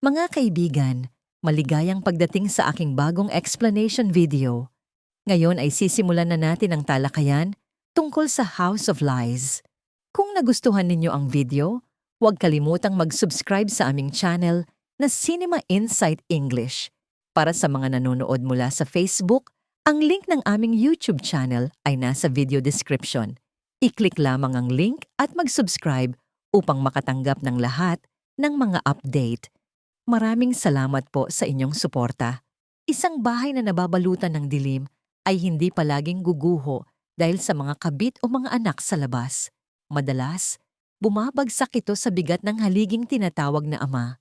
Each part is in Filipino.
Mga kaibigan, maligayang pagdating sa aking bagong explanation video. Ngayon ay sisimulan na natin ang talakayan tungkol sa House of Lies. Kung nagustuhan ninyo ang video, huwag kalimutang mag-subscribe sa aming channel na Cinema Insight English. Para sa mga nanonood mula sa Facebook, ang link ng aming YouTube channel ay nasa video description. I-click lamang ang link at mag-subscribe upang makatanggap ng lahat ng mga update. Maraming salamat po sa inyong suporta. Isang bahay na nababalutan ng dilim ay hindi palaging guguho dahil sa mga kabit o mga anak sa labas. Madalas, bumabagsak ito sa bigat ng haliging tinatawag na ama.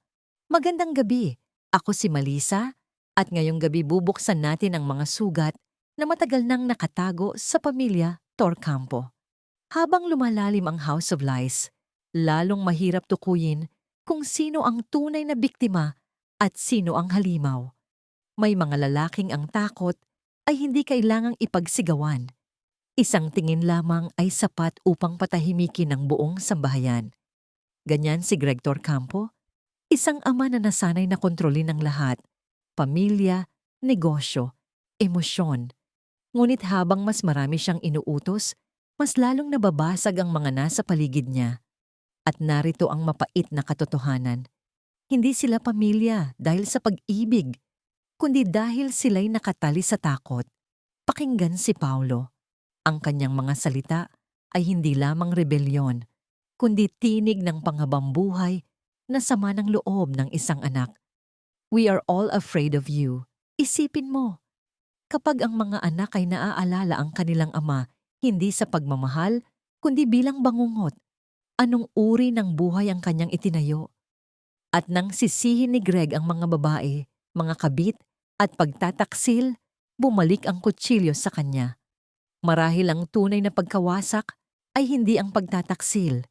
Magandang gabi, ako si Malisa at ngayong gabi bubuksan natin ang mga sugat na matagal nang nakatago sa pamilya Torcampo. Habang lumalalim ang House of Lies, lalong mahirap tukuyin kung sino ang tunay na biktima at sino ang halimaw. May mga lalaking ang takot ay hindi kailangang ipagsigawan. Isang tingin lamang ay sapat upang patahimikin ang buong sambahayan. Ganyan si Greg Torcampo, isang ama na nasanay na kontrolin ang lahat, pamilya, negosyo, emosyon. Ngunit habang mas marami siyang inuutos, mas lalong nababasag ang mga nasa paligid niya. At narito ang mapait na katotohanan. Hindi sila pamilya dahil sa pag-ibig, kundi dahil sila'y nakatali sa takot. Pakinggan si Paulo. Ang kanyang mga salita ay hindi lamang rebelyon, kundi tinig ng panghabambuhay na sama ng loob ng isang anak. We are all afraid of you. Isipin mo, kapag ang mga anak ay naaalala ang kanilang ama, hindi sa pagmamahal, kundi bilang bangungot, anong uri ng buhay ang kanyang itinayo? At nang sisihin ni Greg ang mga babae, mga kabit at pagtataksil, bumalik ang kutsilyo sa kanya. Marahil ang tunay na pagkawasak ay hindi ang pagtataksil,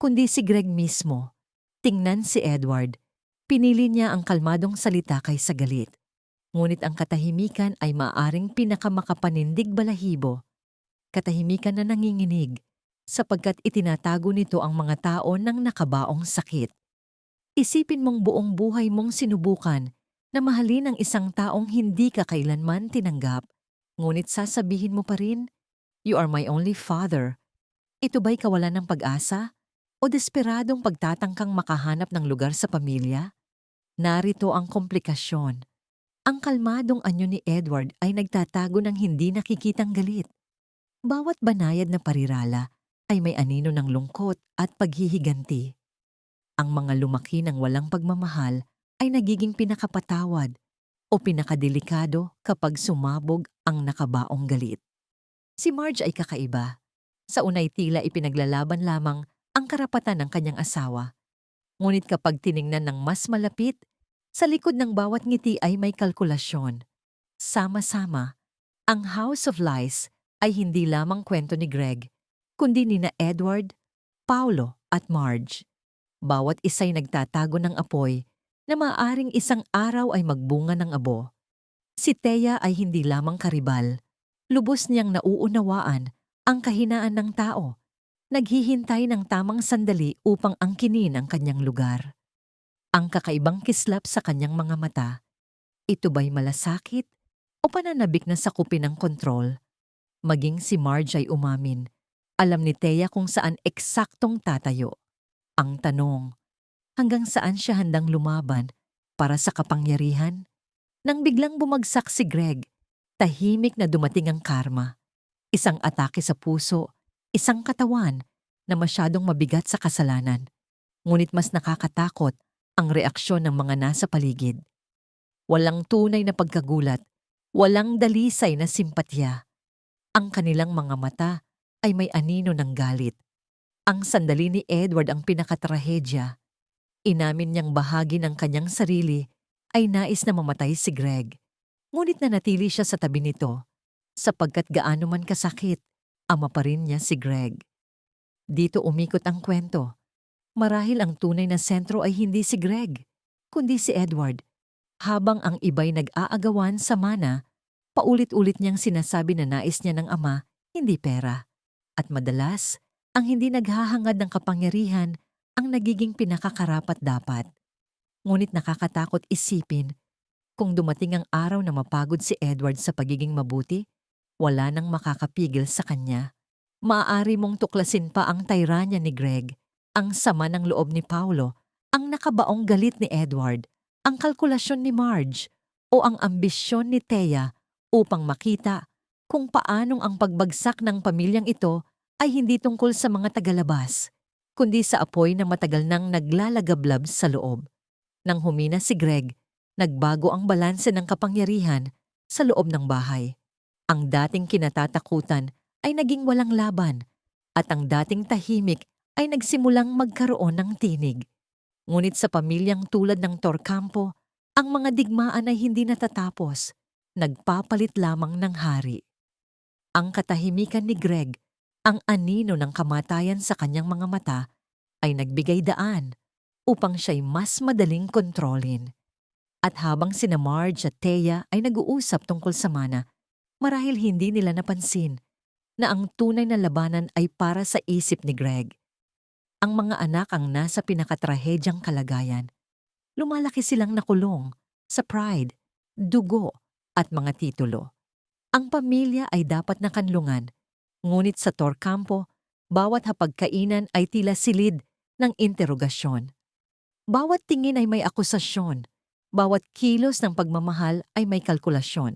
kundi si Greg mismo. Tingnan si Edward. Pinili niya ang kalmadong salita kaysa galit. Ngunit ang katahimikan ay maaaring pinakamakapanindig balahibo. Katahimikan na nanginginig, sapagkat itinatago nito ang mga tao ng nakabaong sakit. Isipin mong buong buhay mong sinubukan na mahalin ang isang taong hindi ka kailanman tinanggap, ngunit sasabihin mo pa rin, "You are my only father." Ito ba'y kawalan ng pag-asa o desperadong pagtatangkang makahanap ng lugar sa pamilya? Narito ang komplikasyon. Ang kalmadong anyo ni Edward ay nagtatago ng hindi nakikitang galit. Bawat banayad na parirala ay may anino ng lungkot at paghihiganti. Ang mga lumaki ng walang pagmamahal ay nagiging pinakapatawad o pinakadelikado kapag sumabog ang nakabaong galit. Si Marge ay kakaiba. Sa unay tila ipinaglalaban lamang ang karapatan ng kanyang asawa. Ngunit kapag tiningnan ng mas malapit, sa likod ng bawat ngiti ay may kalkulasyon. Sama-sama, ang House of Lies ay hindi lamang kwento ni Greg, kundi nina Edward, Paulo at Marge. Bawat isa'y nagtatago ng apoy na maaaring isang araw ay magbunga ng abo. Si Thea ay hindi lamang karibal. Lubos niyang nauunawaan ang kahinaan ng tao. Naghihintay ng tamang sandali upang angkinin ang kanyang lugar. Ang kakaibang kislap sa kanyang mga mata, ito ba'y malasakit o pananabik na sakupin ng kontrol? Maging si Marge ay umamin. Alam ni Thea kung saan eksaktong tatayo. Ang tanong, hanggang saan siya handang lumaban para sa kapangyarihan? Nang biglang bumagsak si Greg, tahimik na dumating ang karma. Isang atake sa puso, isang katawan na masyadong mabigat sa kasalanan. Ngunit mas nakakatakot ang reaksyon ng mga nasa paligid. Walang tunay na pagkagulat, walang dalisay na simpatya. Ang kanilang mga mata ay may anino ng galit. Ang sandali ni Edward ang pinakatrahedya. Inamin niyang bahagi ng kanyang sarili ay nais na mamatay si Greg. Ngunit nanatili siya sa tabi nito, sapagkat gaano man kasakit, ama pa rin niya si Greg. Dito umikot ang kwento. Marahil ang tunay na sentro ay hindi si Greg, kundi si Edward. Habang ang iba'y nag-aagawan sa mana, paulit-ulit niyang sinasabi na nais niya ng ama, hindi pera. At madalas, ang hindi naghahangad ng kapangyarihan ang nagiging pinakakarapat-dapat. Ngunit nakakatakot isipin, kung dumating ang araw na mapagod si Edward sa pagiging mabuti, wala nang makakapigil sa kanya. Maaari mong tuklasin pa ang tayranya ni Greg, ang sama ng loob ni Paulo, ang nakabaong galit ni Edward, ang kalkulasyon ni Marge, o ang ambisyon ni Thea upang makita kung paanong ang pagbagsak ng pamilyang ito ay hindi tungkol sa mga tagalabas, kundi sa apoy na matagal nang naglalagablab sa loob. Nang humina si Greg, nagbago ang balanse ng kapangyarihan sa loob ng bahay. Ang dating kinatatakutan ay naging walang laban at ang dating tahimik ay nagsimulang magkaroon ng tinig. Ngunit sa pamilyang tulad ng Torcampo, ang mga digmaan ay hindi natatapos, nagpapalit lamang ng hari. Ang katahimikan ni Greg, ang anino ng kamatayan sa kanyang mga mata, ay nagbigay daan upang siya'y mas madaling kontrolin. At habang sina Marge at Thea ay nag-uusap tungkol sa mana, marahil hindi nila napansin na ang tunay na labanan ay para sa isip ni Greg. Ang mga anak ang nasa pinakatrahedyang kalagayan. Lumalaki silang nakulong sa pride, dugo at mga titulo. Ang pamilya ay dapat nakanlungan, ngunit sa Torcampo, bawat hapagkainan ay tila silid ng interogasyon. Bawat tingin ay may akusasyon, bawat kilos ng pagmamahal ay may kalkulasyon.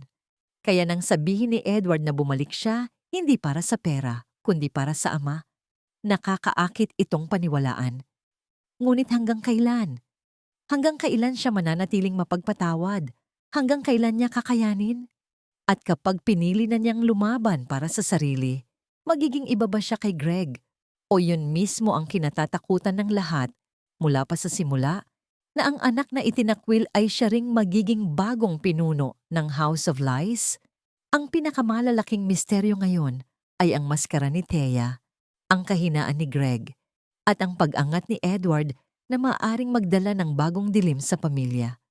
Kaya nang sabihin ni Edward na bumalik siya, hindi para sa pera, kundi para sa ama, nakakaakit itong paniwalaan. Ngunit hanggang kailan? Hanggang kailan siya mananatiling mapagpatawad? Hanggang kailan niya kakayanin? At kapag pinili na niyang lumaban para sa sarili, magiging iba ba siya kay Greg? O yun mismo ang kinatatakutan ng lahat mula pa sa simula, na ang anak na itinakwil ay siya ring magiging bagong pinuno ng House of Lies? Ang pinakamalalaking misteryo ngayon ay ang maskara ni Thea, ang kahinaan ni Greg, at ang pag-angat ni Edward na maaaring magdala ng bagong dilim sa pamilya.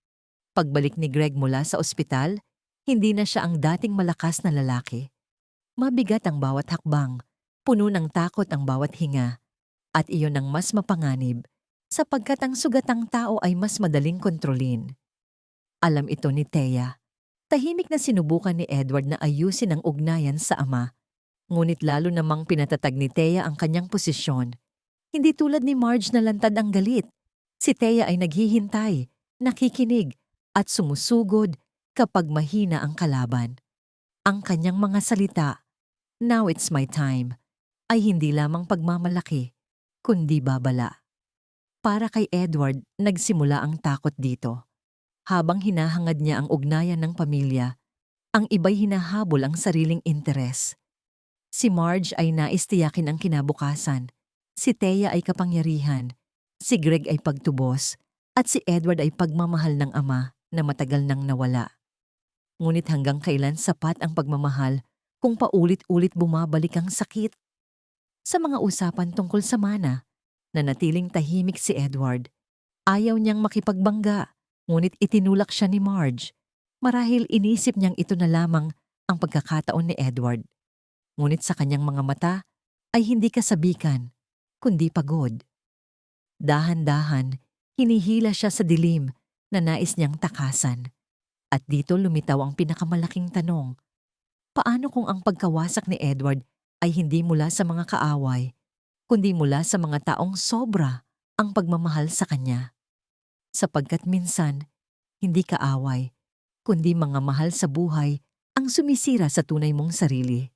Pagbalik ni Greg mula sa ospital, hindi na siya ang dating malakas na lalaki. Mabigat ang bawat hakbang, puno ng takot ang bawat hinga, at iyon ang mas mapanganib sapagkat ang sugatang tao ay mas madaling kontrolin. Alam ito ni Thea. Tahimik na sinubukan ni Edward na ayusin ang ugnayan sa ama, ngunit lalo namang pinatatag ni Thea ang kanyang posisyon. Hindi tulad ni Marge na lantad ang galit. Si Thea ay naghihintay, nakikinig, at sumusugod kapag mahina ang kalaban. Ang kanyang mga salita, "Now it's my time," ay hindi lamang pagmamalaki, kundi babala. Para kay Edward, nagsimula ang takot dito. Habang hinahangad niya ang ugnayan ng pamilya, ang iba'y hinahabol ang sariling interes. Si Marge ay nais tiyakin ang kinabukasan, si Thea ay kapangyarihan, si Greg ay pagtubos, at si Edward ay pagmamahal ng ama na matagal nang nawala. Ngunit hanggang kailan sapat ang pagmamahal kung paulit-ulit bumabalik ang sakit? Sa mga usapan tungkol sa mana, nanatiling tahimik si Edward. Ayaw niyang makipagbangga, ngunit itinulak siya ni Marge. Marahil inisip niyang ito na lamang ang pagkakataon ni Edward. Ngunit sa kanyang mga mata ay hindi kasabikan, kundi pagod. Dahan-dahan, hinihila siya sa dilim na nais niyang takasan. At dito lumitaw ang pinakamalaking tanong. Paano kung ang pagkawasak ni Edward ay hindi mula sa mga kaaway, kundi mula sa mga taong sobra ang pagmamahal sa kanya? Sapagkat minsan, hindi kaaway, kundi mga mahal sa buhay ang sumisira sa tunay mong sarili.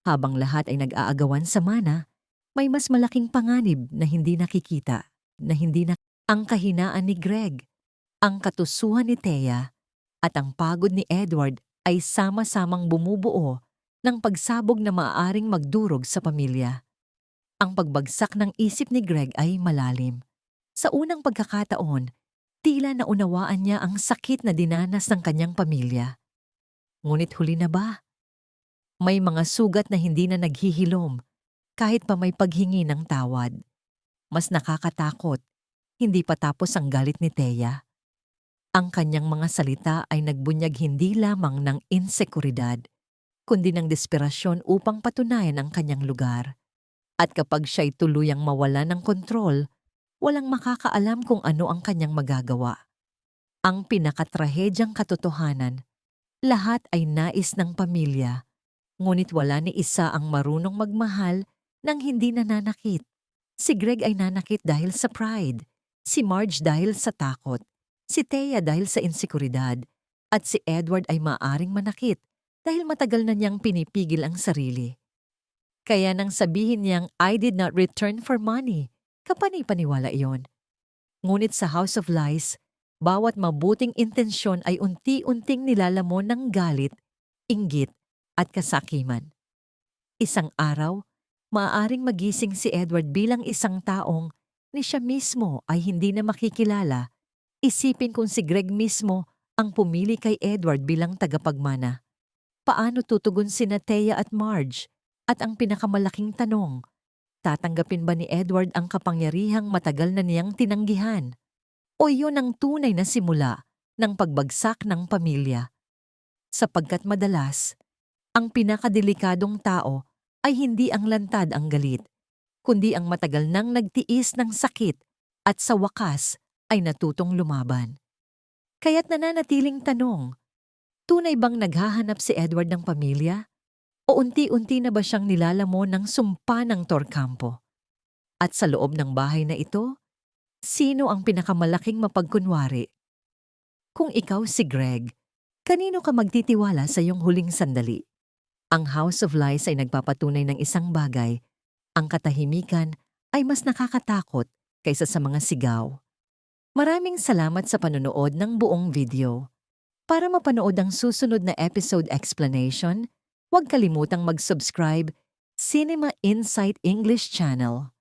Habang lahat ay nag-aagawan sa mana, may mas malaking panganib na hindi nakikita, ang kahinaan ni Greg, ang katusuhan ni Thea, at ang pagod ni Edward ay sama-samang bumubuo ng pagsabog na maaaring magdurog sa pamilya. Ang pagbagsak ng isip ni Greg ay malalim. Sa unang pagkakataon, tila naunawaan niya ang sakit na dinanas ng kanyang pamilya. Ngunit huli na ba? May mga sugat na hindi na naghihilom kahit pa may paghingi ng tawad. Mas nakakatakot, hindi pa tapos ang galit ni Thea. Ang kanyang mga salita ay nagbunyag hindi lamang ng insekuridad, kundi ng desperasyon upang patunayan ang kanyang lugar. At kapag siya'y tuluyang mawala ng kontrol, walang makakaalam kung ano ang kanyang magagawa. Ang pinakatrahedyang katotohanan, lahat ay nais ng pamilya, ngunit wala ni isa ang marunong magmahal ng hindi nananakit. Si Greg ay nanakit dahil sa pride, si Marge dahil sa takot, si Thea dahil sa insekuridad, at si Edward ay maaring manakit dahil matagal na niyang pinipigil ang sarili. Kaya nang sabihin niyang I did not return for money, kapani-paniwala iyon. Ngunit sa House of Lies, bawat mabuting intensyon ay unti-unting nilalamon ng galit, inggit, at kasakiman. Isang araw, maaaring magising si Edward bilang isang taong ni siya mismo ay hindi na makikilala. Isipin kung si Greg mismo ang pumili kay Edward bilang tagapagmana. Paano tutugon sina Thea at Marge? At ang pinakamalaking tanong, tatanggapin ba ni Edward ang kapangyarihang matagal na niyang tinanggihan? O iyon ang tunay na simula ng pagbagsak ng pamilya? Sapagkat madalas, ang pinakadelikadong tao ay hindi ang lantad ang galit, kundi ang matagal nang nagtiis ng sakit at sa wakas ay natutong lumaban. Kaya't nananatiling tanong, tunay bang naghahanap si Edward ng pamilya? O unti-unti na ba siyang nilalamon ng sumpa ng Torcampo? At sa loob ng bahay na ito, sino ang pinakamalaking mapagkunwari? Kung ikaw si Greg, kanino ka magtitiwala sa iyong huling sandali? Ang House of Lies ay nagpapatunay ng isang bagay. Ang katahimikan ay mas nakakatakot kaysa sa mga sigaw. Maraming salamat sa panonood ng buong video. Para mapanood ang susunod na episode explanation, huwag kalimutang mag-subscribe Cinema Insight English Channel.